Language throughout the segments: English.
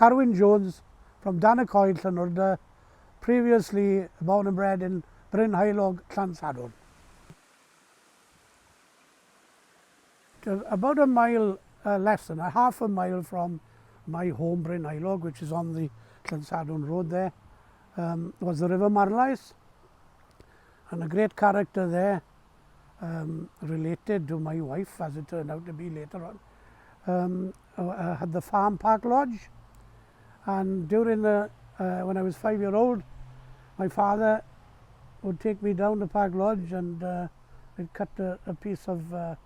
Carwyn Jones from Danacoed, Llanwrda, previously born and bred in Bryn Haelog, Llansadwrn. About a mile, less than half a mile from my home, Bryn Haelog, which is on the Llansadwrn road there, was the River Marlais, and a great character there, related to my wife, as it turned out to be later on, had the Farm Park Lodge. And during when I was 5-year-old, my father would take me down to Park Lodge and he'd cut a piece of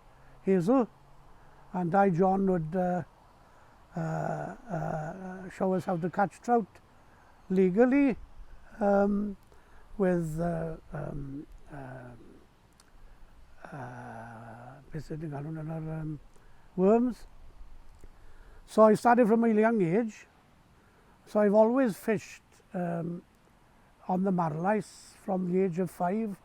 hazel, and John would show us how to catch trout legally with worms. So I started from a young age. So I've always fished on the Marlais from the age of 5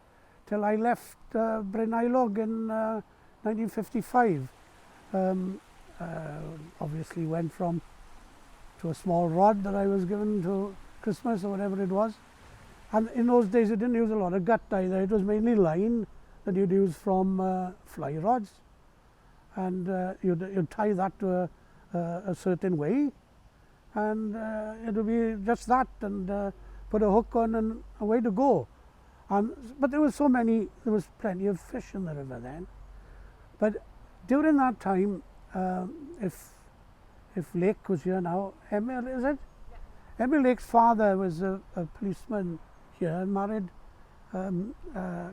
till I left Bryn Haelog in 1955. Obviously went to a small rod that I was given to Christmas or whatever it was. And in those days it didn't use a lot of gut either. It was mainly line that you'd use from fly rods. And you'd tie that to a certain way. And it would be just that, and put a hook on and away to go. But there was plenty of fish in the river then. But during that time, if Lake was here now, Emil, is it? Yeah. Emil Lake's father was a policeman here and married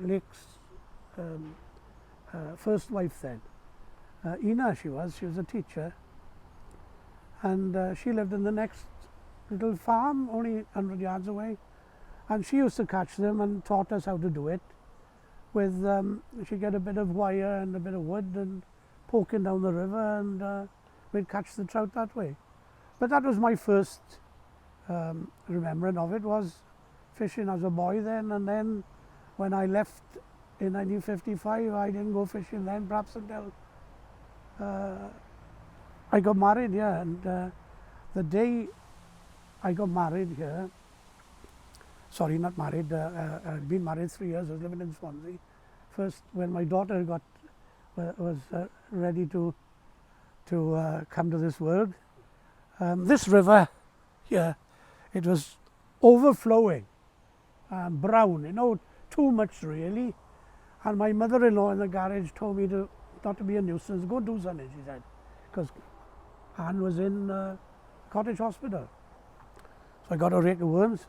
Lake's first wife then. Ina, she was a teacher. And she lived in the next little farm, only 100 yards away. And she used to catch them and taught us how to do it. With she'd get a bit of wire and a bit of wood and poking down the river, and we'd catch the trout that way. But that was my first remembrance of it, was fishing as a boy then. And then when I left in 1955, I didn't go fishing then, perhaps until I got married here, and the day I got married here, sorry, not married, I'd been married 3 years, I was living in Swansea. First, when my daughter was ready to come to this world, this river here, it was overflowing, brown, too much really. And my mother-in-law in the garage told me not to be a nuisance, go do something, she said, because Anne was in Cottage Hospital. So I got a rake of worms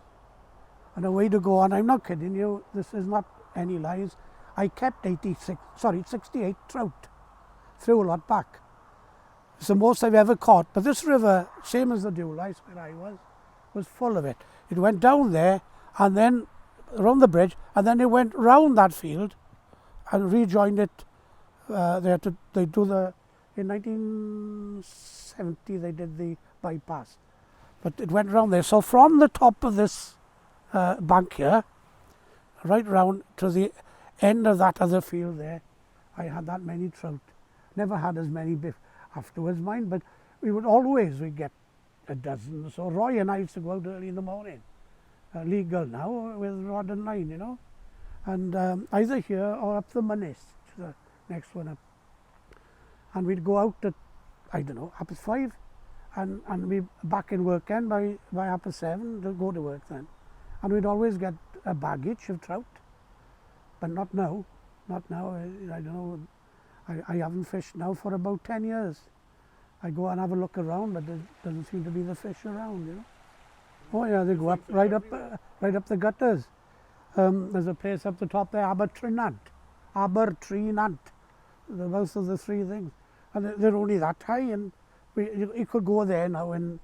and away to go. And I'm not kidding you, this is not any lies. I kept 68 trout, threw a lot back. It's the most I've ever caught. But this river, same as the Dewlice where I was full of it. It went down there and then around the bridge, and then it went round that field and rejoined it in 1970 they did the bypass, but it went round there. So from the top of this bank here, right round to the end of that other field there, I had that many trout. Never had as many afterwards, mind, but we'd get a dozen. So Roy and I used to go out early in the morning, legal now, with rod and line, and either here or up the Mynys, the next one up. And we'd go out at, 5:30, and we'd back in work then by 7:30 to go to work then. And we'd always get a bag each of trout, but not now. I don't know, I haven't fished now for about 10 years. I go and have a look around, but there doesn't seem to be the fish around, Oh yeah, they go up right up the gutters. There's a place up the top there, Abertrinant, the most of the three things. And they're only that high, and you could go there now in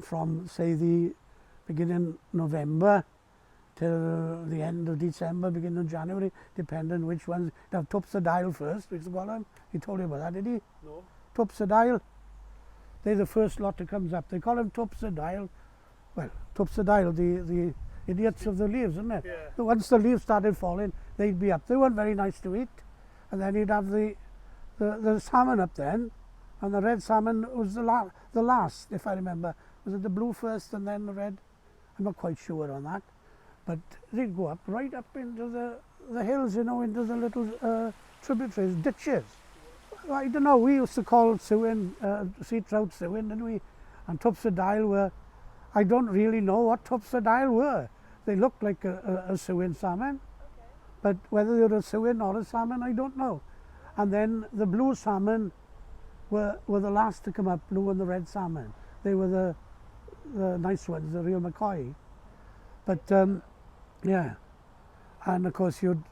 from say the beginning November till the end of December, beginning of January, depending which ones. They have Tups of Dial first, which is call them. He told you about that, did he? No. Tups of Dial. They're the first lot that comes up. They call them Tups of Dial. Well, Tups of Dial, the idiots of the leaves, isn't it? Yeah. Once the leaves started falling, they'd be up. They weren't very nice to eat. And then you'd have the salmon up then, and the red salmon was the last, if I remember. Was it the blue first and then the red? I'm not quite sure on that. But they'd go up, right up into the hills, you know, into the little tributaries, ditches. I don't know, we used to call suin, sea trout suin, didn't we? And Tups of Dial were, I don't really know what Tups of Dial were. They looked like a suin salmon. Okay. But whether they were a suin or a salmon, I don't know. And then the blue salmon were the last to come up, blue and the red salmon. They were the nice ones, the real McCoy. But yeah, and of course you'd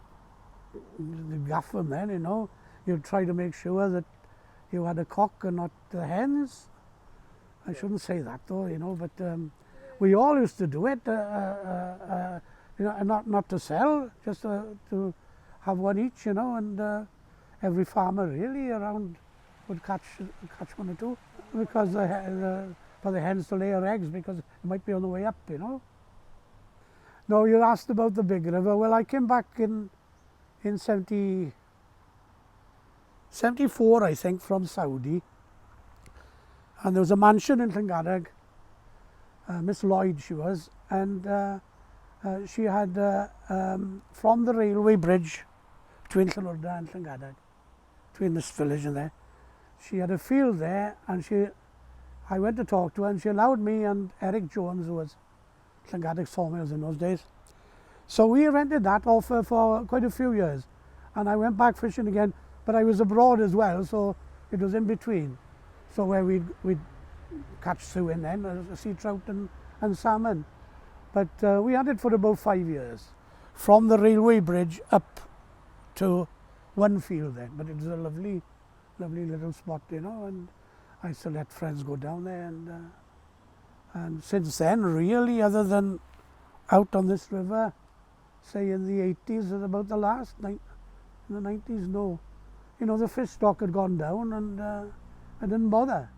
gaff them then, you know. You'd try to make sure that you had a cock and not the hens. I shouldn't say that though, you know, but we all used to do it, you know, and not to sell, just to have one each, you know, and every farmer really around would catch one or two, because for the hens to lay her eggs, because it might be on the way up, you know. No, you asked about the big river. Well, I came back in 74, I think, from Saudi, and there was a mansion in Llangarreg. Miss Lloyd she was, and she had from the railway bridge between Llanwrda and Llangarreg, between this village and there, she had a field there, and I went to talk to her, and she allowed me and Eric Jones, who was Llangarreg sawmills in those days. So we rented that off her for quite a few years, and I went back fishing again, but I was abroad as well, so it was in between. So where we'd catch suin then, sea trout and salmon. But we had it for about 5 years, from the railway bridge up to one field then. But it was a lovely little spot, you know, and I used to let friends go down there, and since then, really, other than out on this river, say in the 80s, and about the last, in the 90s, no. You know, the fish stock had gone down, and I didn't bother.